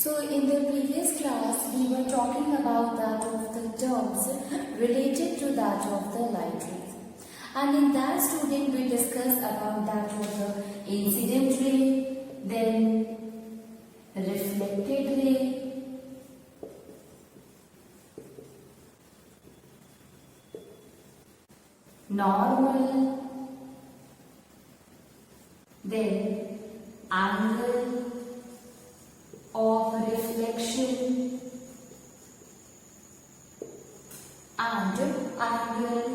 So in the previous class, we were talking about that of the terms related to that of the light rays. And in that, student, we discussed about that of the incident ray, then reflected ray, normal, then angle of reflection and angle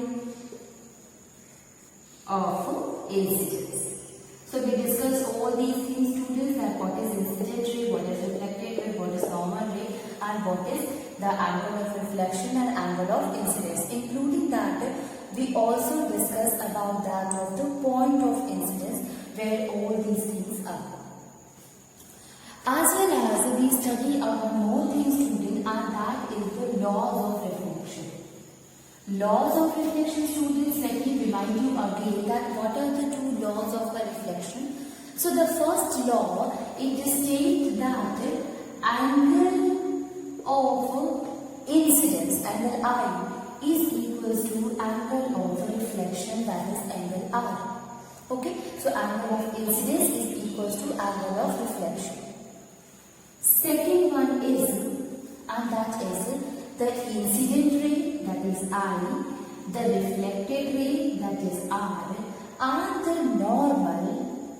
of incidence. So we discussed all these things, students, that what is incident ray, what is reflected ray, what is normal ray, and what is the angle of reflection and angle of incidence. Including that, we also discussed about that of the point of incidence, where all these things are. As well as we study one more thing, student, and that is the laws of reflection. Laws of reflection, students, let me remind you again that what are the two laws of a reflection. So the first law, it states that angle of incidence, angle I, is equals to angle of reflection, that is angle R. Okay, so angle of incidence is equals to angle of reflection. Second one is, and that is the incident ray, that is I, the reflected ray, that is R, and the normal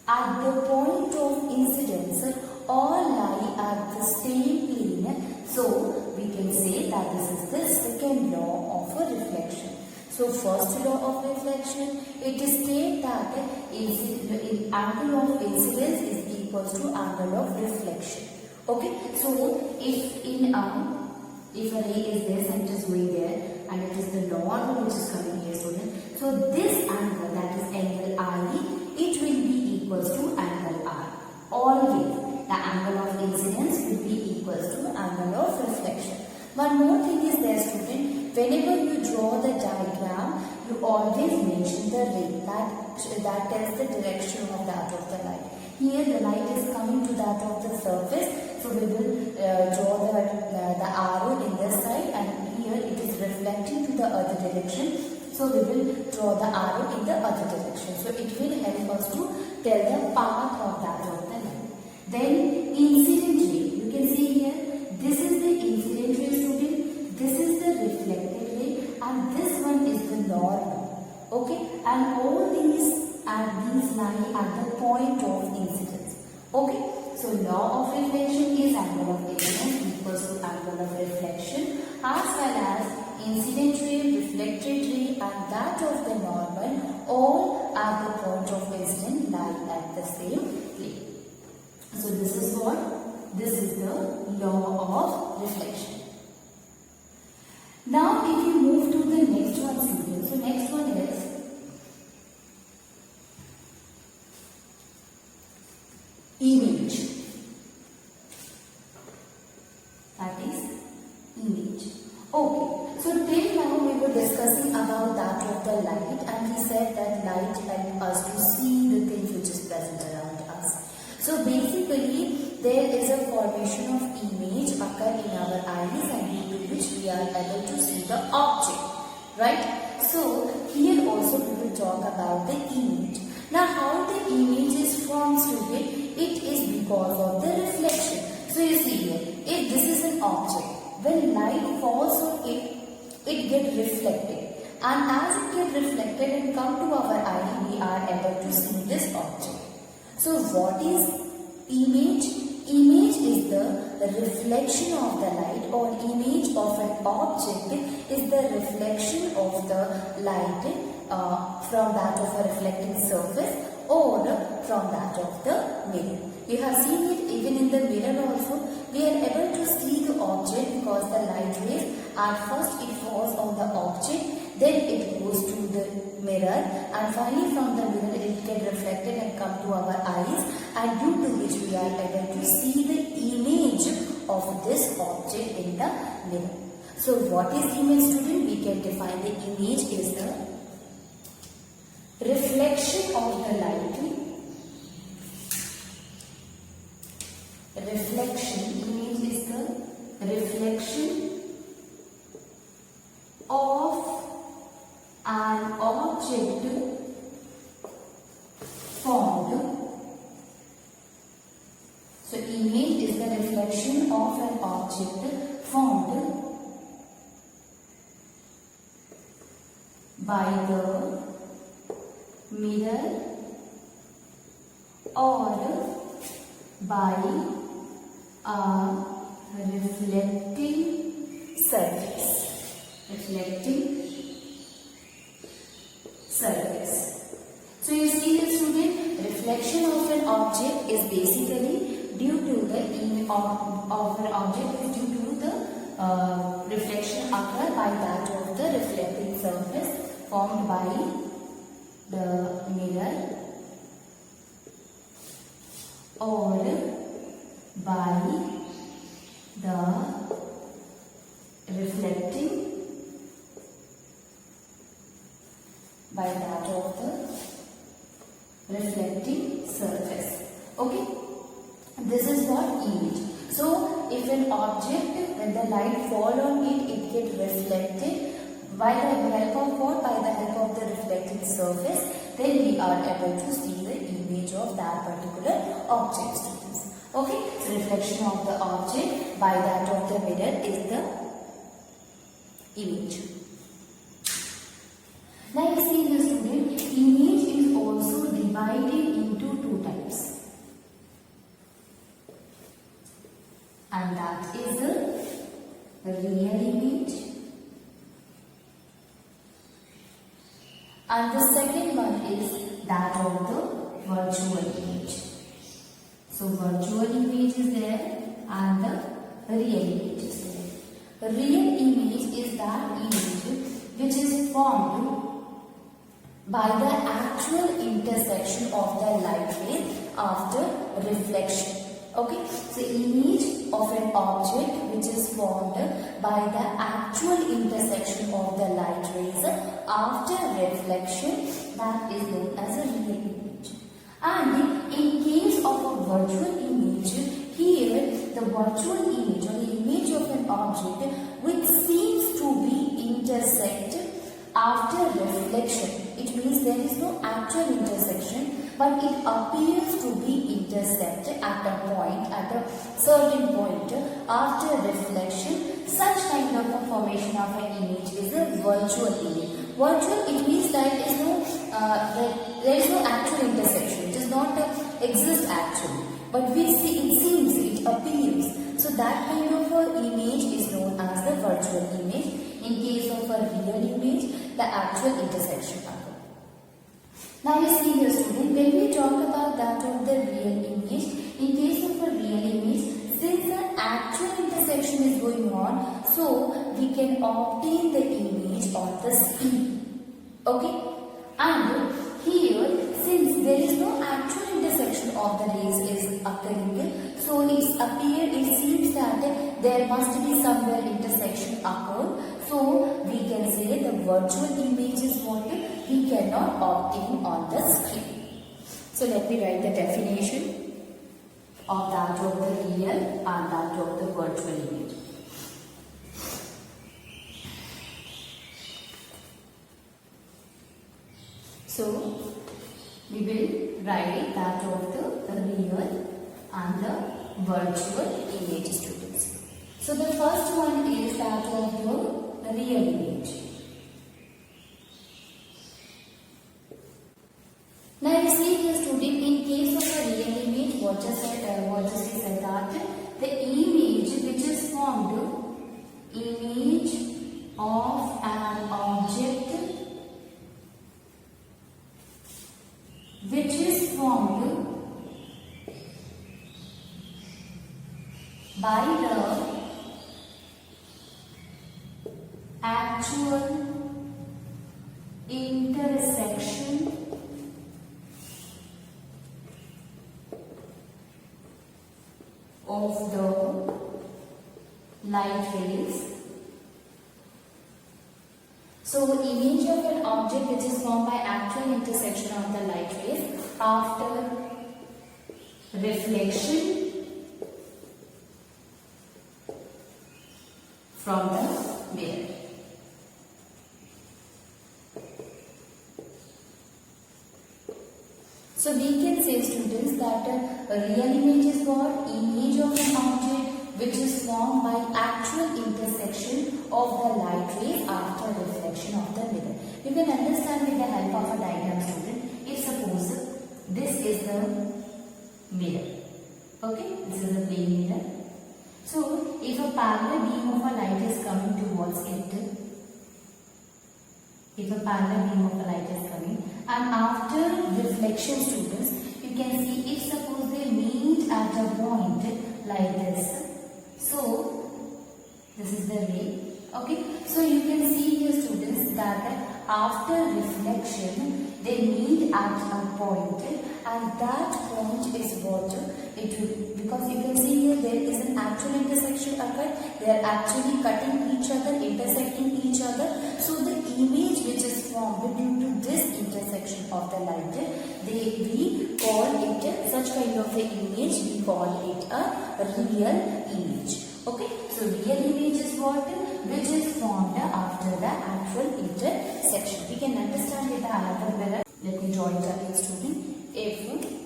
at the point of incidence all lie at the same plane. So we can say that this is the second law of a reflection. So first law of reflection, it states that angle of incidence is equals to angle of reflection. Okay, so if a ray is there, and it is going there, and it is the normal which is coming here, student. So this angle, that is angle I, it will be equals to angle R. Always the angle of incidence will be equals to angle of reflection. One more thing is there, student. Whenever you draw the diagram, you always mention the ray that tells the direction of that of the light. Here the light is coming to that of the surface, so we will draw the arrow in this side, and here it is reflecting to the other direction, so we will draw the arrow in the other direction. So it will help us to tell the path of that of the light. Then incident ray, you can see here, this is the incident ray, student, this is the reflected ray, and this one is the normal. Okay, and all these lie at the point of incidence. Okay, so law of reflection is angle of incidence equals to angle of reflection, as well as incident ray, reflected ray, and that of the normal all at the point of incidence lie at the same plane. So this is what? This is the law of reflection. Now if you move to the next one, students, so next one is image. That is image. Okay, so till now we were discussing about that of the light, and we said that light helps us to see the things which is present around us. So basically there is a formation of image occur in our eyes, and due to which we are able to see the object, right? So here also we will talk about the image. Now how the image is formed, student? It is because of the reflection. So you see here, if this is an object, when light falls on it, it gets reflected, and as it gets reflected and come to our eye, we are able to see this object. So what is image? Image is the reflection of the light, or image of an object is the reflection of the light from that of a reflecting surface or from that of the mirror. You have seen it even in the mirror also. We are able to see the object because the light rays, at first it falls on the object, then it goes to the mirror, and finally from the mirror it gets reflected and come to our eyes, and due to which we are able to see the image of this object in the mirror. So what is image, student? We can define the image is the reflection of the light reflection, image is the reflection of an object formed. So image is the reflection of an object formed by the mirror or by a reflecting surface. Reflecting surface. So you see the student, reflection of an object is basically due to the image of an object is due to the reflection occurred by that of the reflecting surface formed by the mirror or by the reflecting by that of the reflecting surface. Okay, this is what image. So if an object, when the light fall on it, it gets reflected by the help of what? By the help of the reflecting surface, then we are able to see the image of that particular object, students. Okay, so reflection of the object by that of the mirror is the image. Now you see the student, image is also divided into two types, and that is the real image and the second one is that of the virtual image. So virtual image is there and the real image is there. The real image is that image which is formed by the actual intersection of the light rays after reflection. Okay, so image of an object which is formed by the actual intersection of the light rays after reflection, that is known as a real image. And in case of a virtual image, here the virtual image or the image of an object which seems to be intersect after reflection. It means there is no actual intersection, but it appears to be intersected at a point, at a certain point after reflection. Such kind of a formation of an image is a virtual image. Virtual, it means that there is no actual intersection. It does not exist actually, but we see, it seems, it appears. So that kind of a image is known as the virtual image. In case of a real image, the actual intersection occurs. Now you see here, student, when we talk about that of the real image, in case of a real image, since the actual intersection is going on, so we can obtain the image on the screen. Okay, and here, since there is no actual intersection of the rays is occurring, so it seems that there must be somewhere intersection occur. So we can say the virtual image is what we cannot obtain on the screen. So let me write the definition of that of the real and that of the virtual image. So we will write that of the real and the virtual image, students. So the first one is that of the real image. Now you see here, student, in case of a real image, what just we said that the image which is formed, image of an object which is formed by the actual intersection of the light rays. So image of an object which is formed by actual intersection of the light rays after reflection from the mirror. So we can say, students, that a real image is what? Image of an object which is formed by actual intersection of the light rays after reflection of the mirror. You can understand with the help of a diagram, student. If suppose this is the mirror, okay, this is a plane mirror. So if a parallel beam of a light is coming towards it, if a parallel beam of a light is coming, and after reflection, students, you can see, if suppose they meet at a point like this. So this is the ray. Okay, so you can see here, students, that after reflection they meet at a point, and that point is what it will, because you can see here there is an actual intersection occurred. They are actually cutting each other, intersecting each other. So the image which is formed due to this intersection of the light, we call it, such kind of a image, we call it a real image. Okay, so real image is what? Which is formed after the actual intersection. We can understand with another mirror. Let me draw it again, student. If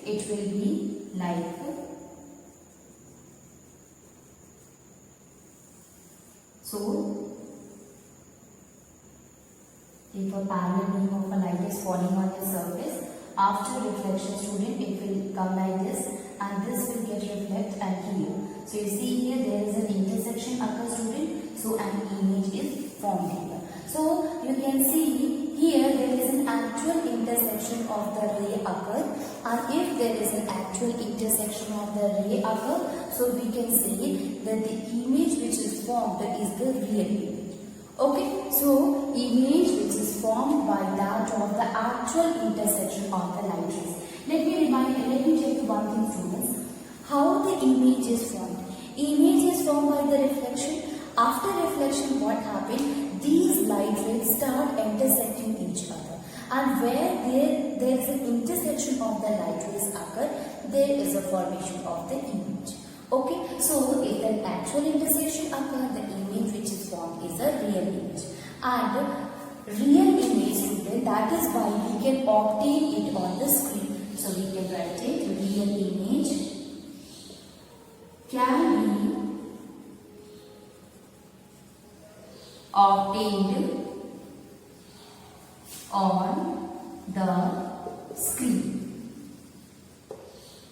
it will be like so, if a parallel beam of a light is falling on the surface, after reflection, student, it will come like this, and this will get reflected and here. So you see here there is an intersection occurs, student. So an image is formed here. So you can see here there is an actual intersection of the ray occur, and if there is an actual intersection of the ray occur, so we can say that the image which is formed is the real image. Okay, so image which is formed by that of the actual intersection of the light rays. Let me tell you one thing, students. How the image is formed? Image is formed by the reflection. After reflection, what happened? These light rays start intersecting each other, and where there is an intersection of the light rays occur, there is a formation of the image. Okay, so if an actual intersection occurs, the image which is formed is a real image. And real image, student, that is why we can obtain it on the screen. So we can write it, real image can be obtained on the screen.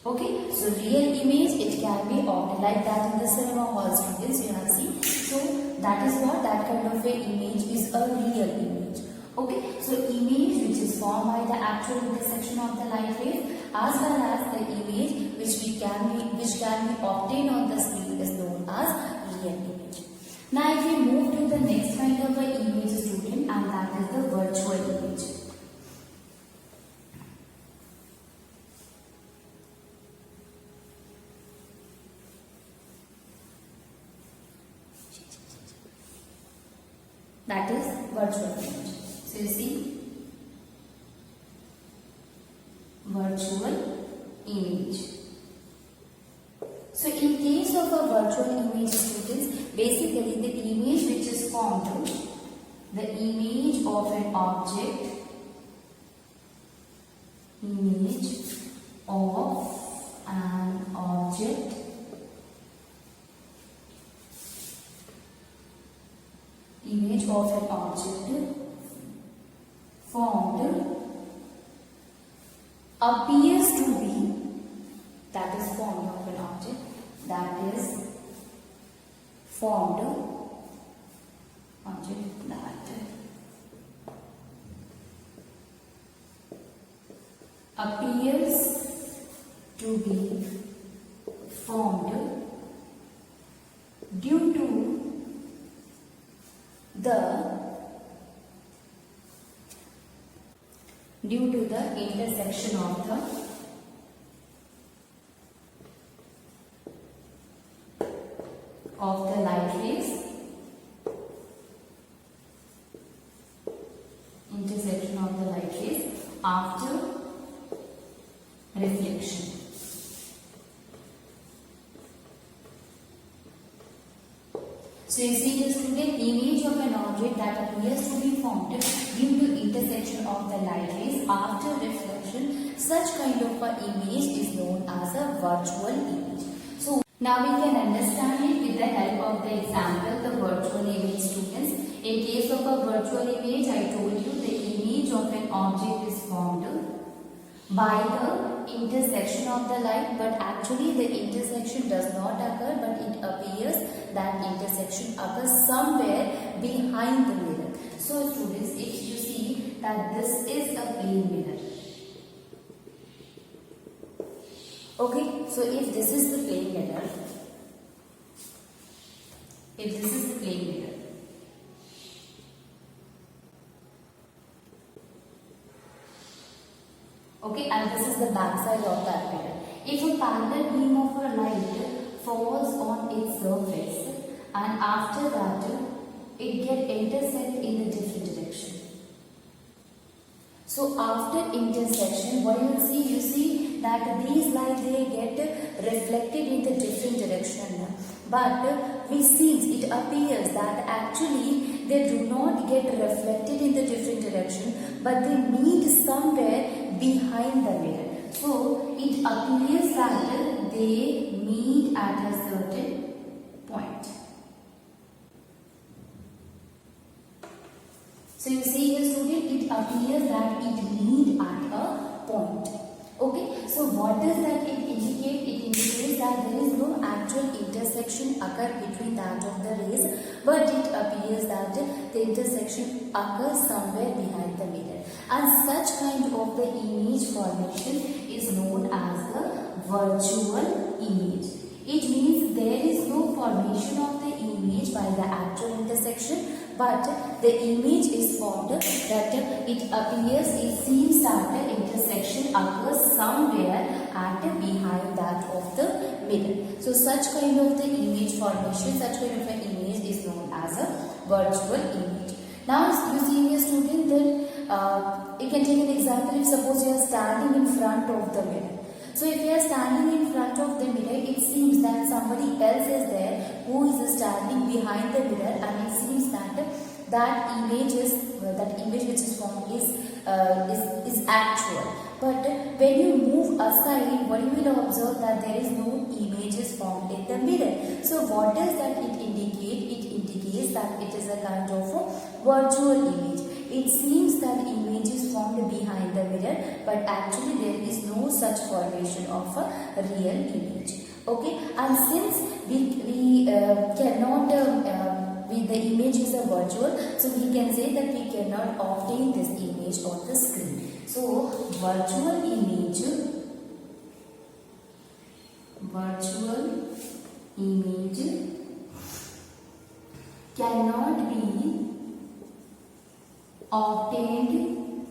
Okay, so real image, it can be obtained like that in the cinema hall, students, you have seen. So that is what, that kind of a image is a real image. Okay, so image which is formed by the actual intersection of the light rays, as well as the image which can be obtained on the screen, is known as real image. Now if we move to the next kind of a image, student, and that is the virtual image. That is virtual image. So you see, virtual image. So in case of a virtual image, students, basically the image which is formed, the image of an object, image of an object formed appears to be, that is formed of an object, that is formed object that appears to be formed due to the intersection of the light rays, intersection of the light rays after reflection. So you see the student, image of an object that appears to be formed due to intersection of the light rays after reflection. Such kind of an image is known as a virtual image. So now we can understand it with the help of the example, the virtual image, students. In case of a virtual image, I told you the image of an object is formed by the intersection of the light, but actually the intersection does not occur, but it appears that intersection occurs somewhere behind the mirror. So students, if you see that this is a plane mirror. Okay, so if this is the plane mirror, okay, and this is the back side of that mirror. If a parallel beam of a light falls on its surface and after that it gets intersect in the different direction. So after intersection, what you will see? You see that these lights, they get reflected in the different direction. But we see, it appears that actually they do not get reflected in the different direction, but they meet somewhere behind the mirror. So it appears that they meet at a certain point. So you see here, student, it appears that it meets at a point. Okay, so what does that it indicate? It indicates that there is no actual intersection occur between that of the rays, but it appears that the intersection occurs somewhere behind the mirror. And such kind of the image formation is known as the virtual image. It means there is no formation of the image by the actual intersection, but the image is formed that it appears, it seems that the intersection occurs somewhere at behind that of the mirror. So such kind of the image formation, such kind of an image is known as a virtual image. Now you see here, student, that you can take an example. If suppose you are standing in front of the mirror. So if you are standing in front of the mirror, it seems that somebody else is there who is standing behind the mirror, and it seems that that image which is formed is actual. But when you move aside, what you will observe that there is no images formed in the mirror. So what does that it indicate? It indicates that it is a kind of a virtual image. It seems that image is formed behind the mirror, but actually there is no such formation of a real image. Okay, and since we cannot the image is a virtual, so we can say that we cannot obtain this image on the screen. So virtual image cannot be obtained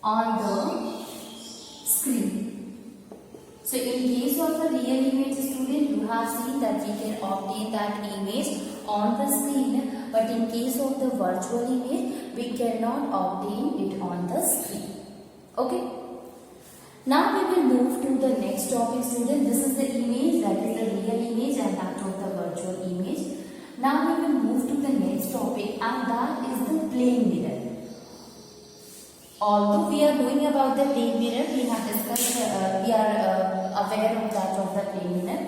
on the screen. So in case of a real image, student, you have seen that we can obtain that image on the screen, but in case of the virtual image, we cannot obtain it on the screen. Okay. Now we will move to the next topic, student. This is the image, that is the real image, and that of the virtual image. Now we will move to the next topic, and that is the plane mirror. Although we are knowing about the plane mirror, we have discussed, we are aware of that of the plane mirror.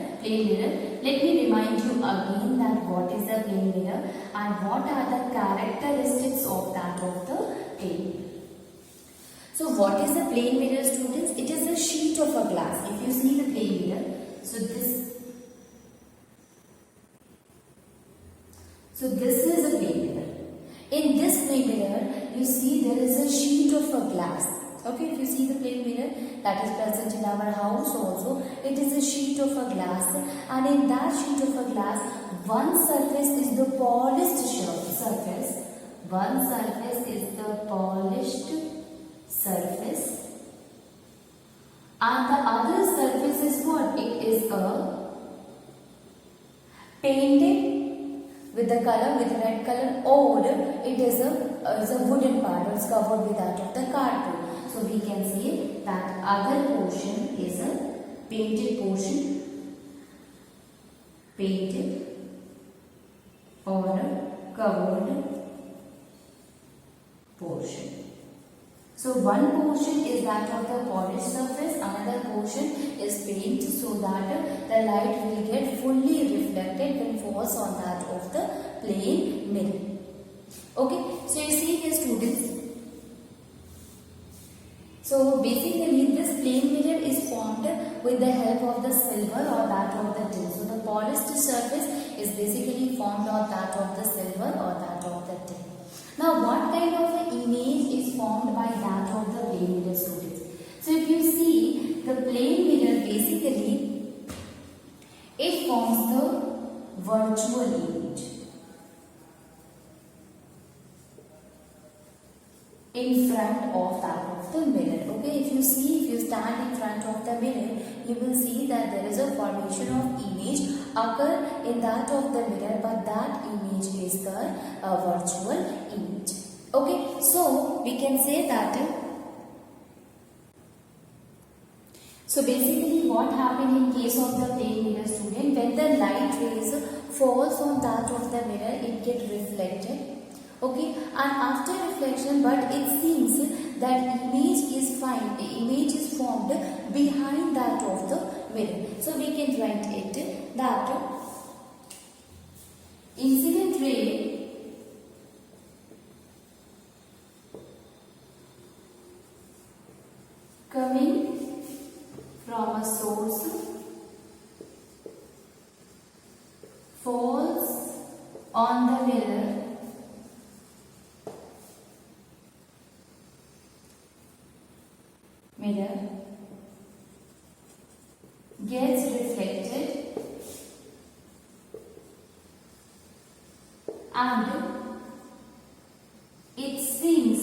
Let me remind you again that what is a plane mirror and what are the characteristics of that of the plane mirror. So what is a plane mirror, students? It is a sheet of a glass. If you see the plane mirror, so this is a plane mirror. In this plane mirror, you see there is a sheet of a glass. Okay, if you see the plane mirror that is present in our house also, it is a sheet of a glass, and in that sheet of a glass, one surface is the polished surface. One surface is the polished surface, and the other surface is what? It is a painted with the color, with red color, or it is a wooden part, or it's covered with that of the cardboard. So we can say that other portion is a painted portion, painted covered portion. So one portion is that of the polished surface, another portion is paint, so that the light will get fully reflected when falls on that of the plain mirror. Okay, so you see here students. So basically this plain mirror is formed with the help of the silver or that of the tin. So the polished surface is basically formed on that of the silver or that of the tin. Now what kind of an image is formed by that of the plain mirror, students? So if you see the plain mirror, basically it forms the virtual image in front of that of the mirror. Okay, if you stand in front of the mirror, you will see that there is a formation of image occur in that of the mirror, but that image is the virtual image. Okay, so we can say that. So basically what happened in case of the plain mirror, student, when the light rays falls on that of the mirror, it gets reflected. Okay, and after reflection, but it seems that image is formed behind that of the mirror. So we can write it that incident ray coming from a source falls on the mirror gets reflected and it seems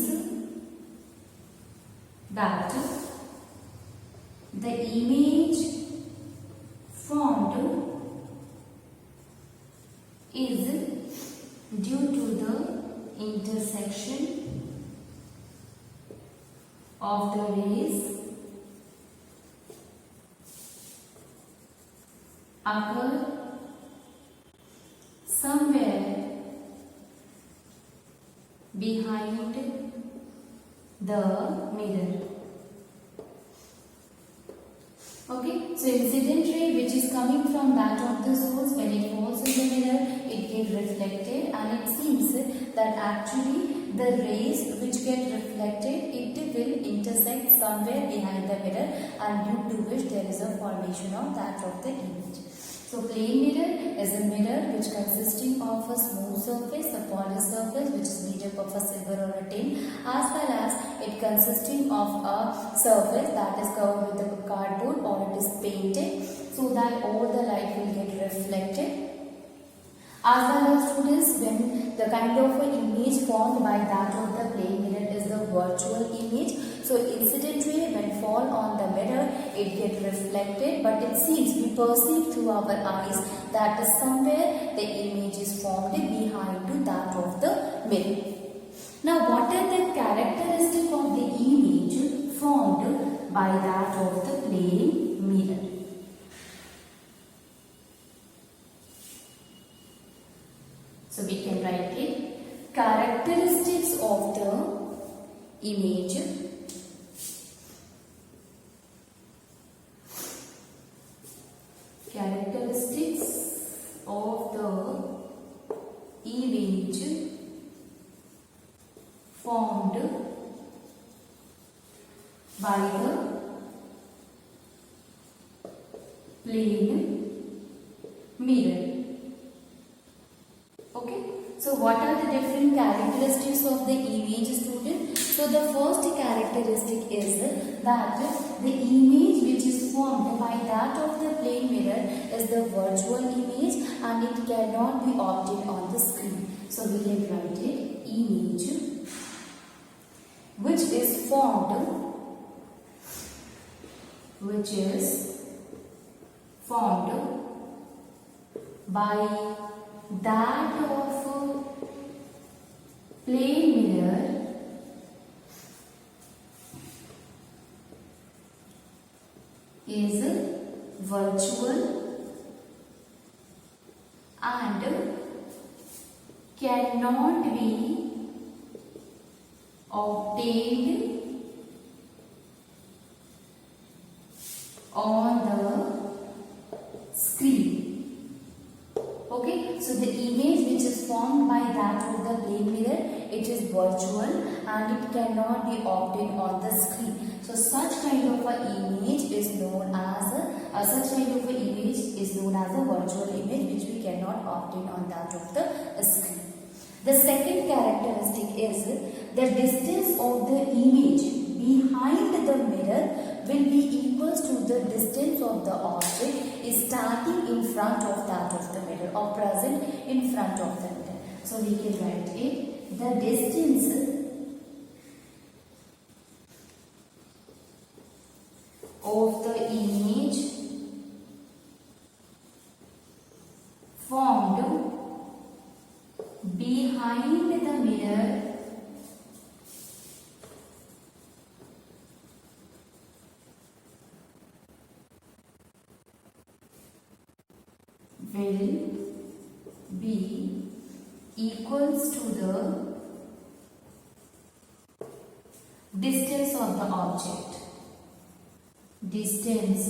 that the image formed is due to the intersection of the rays occur somewhere behind the mirror. Okay, so incident ray which is coming from that of the source, when it falls in the mirror, it gets reflected, and it seems that actually the rays which get reflected, it will intersect somewhere behind the mirror, and due to which there is a formation of that of the image. So plain mirror is a mirror which consisting of a smooth surface, a polished surface which is made up of a silver or a tin, as well as it consisting of a surface that is covered with a cardboard or it is painted, so that all the light will get reflected. As well as students, when the kind of image formed by that of the plain mirror is the virtual image. So incident ray when fall on the mirror, it gets reflected, but it seems we perceive through our eyes that is somewhere the image is formed behind to that of the mirror. Now what are the characteristics of the image formed by that of the plain mirror? So we can write it, characteristics of the image formed by the plane mirror. Okay, so what are the different characteristics of the image, student? So the first characteristic is that the image which is formed by that of the plane mirror is the virtual image and it cannot be obtained on the screen. So we can write it, image which is formed by that of plane mirror is virtual and cannot be obtained on the screen. Okay, so the image which is formed by that of the plane mirror, it is virtual and it cannot be obtained on the screen. So such kind of a image is known as a virtual image which we cannot obtain on that of the screen. The second characteristic is the distance of the image behind the mirror will be equals to the distance of the object is starting in front of that of the mirror or present in front of the mirror. So we can write it, the distance of the image formed behind the mirror will be equals to the distance of the object. Distance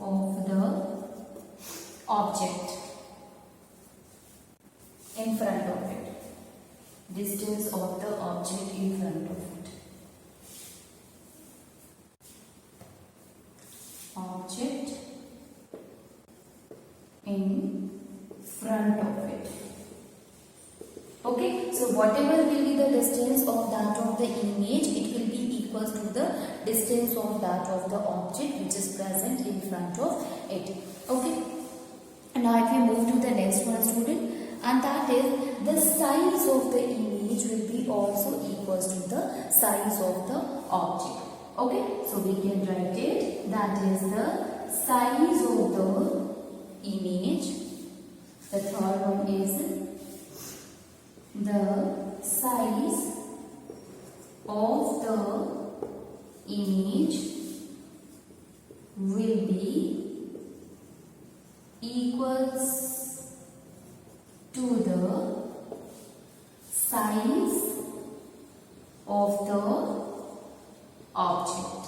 of the object in front of it. Distance of the object in front of it. Object in front of it. Okay, so whatever will be the distance of that of the image, it will be equals to the distance of that of the object which is present in front of it. Okay, and now if we move to the next one, student, and that is the size of the image will be also equals to the size of the object. Okay, so we can write it, that is the size of the image. The third one is the size of the image will be equals to the size of the object.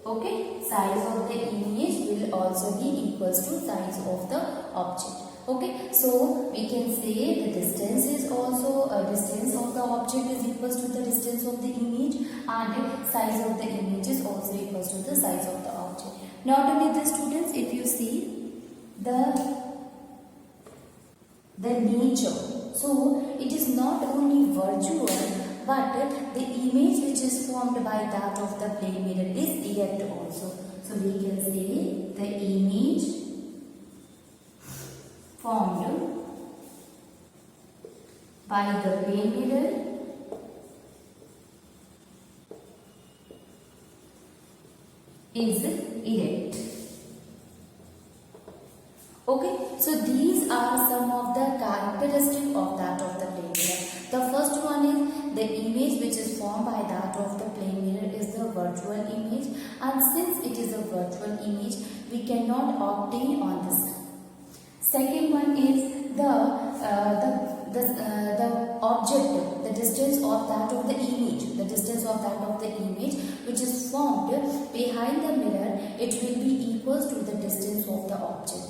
Okay, size of the image will also be equals to size of the object. Okay, so we can say the distance is also distance of the object is equals to the distance of the image, and size of the image is also equals to the size of the object. Not only this, students, if you see the nature, so it is not only virtual, but the image which is formed by that of the plane mirror is erect also. So we can say the image formed by the plane mirror is erect. Okay, so these are some of the characteristics of that of the plane mirror. The first one is the image which is formed by that of the plane mirror is the virtual image, and since it is a virtual image, we cannot obtain on the screen. Second one is the object, the distance of that of the image, which is formed behind the mirror, it will be equals to the distance of the object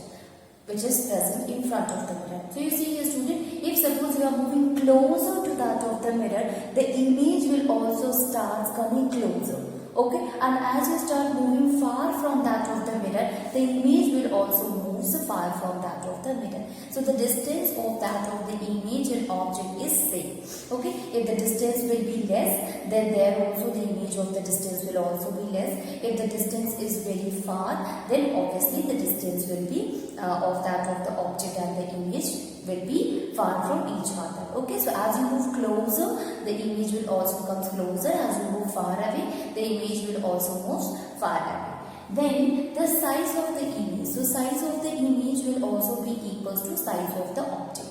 which is present in front of the mirror. So you see here, student, if suppose you are moving closer to that of the mirror, the image will also start coming closer. Okay, and as you start moving far from that of the mirror, the image will also move far from that of the mirror. So the distance of that of the image and object is same. Okay, if the distance will be less, then there also the image of the distance will also be less. If the distance is very far, then obviously the distance will be of that of the object and the image will be far from each other. Okay, so as you move closer, the image will also come closer. As you move far away, the image will also move far away. Then the size of the image. So size of the image will also be equals to size of the object.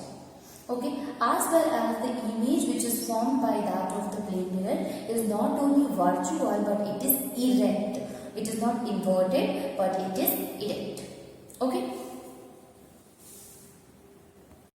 Okay, as well as the image which is formed by that of the plane mirror is not only virtual but it is erect. It is not inverted but it is erect.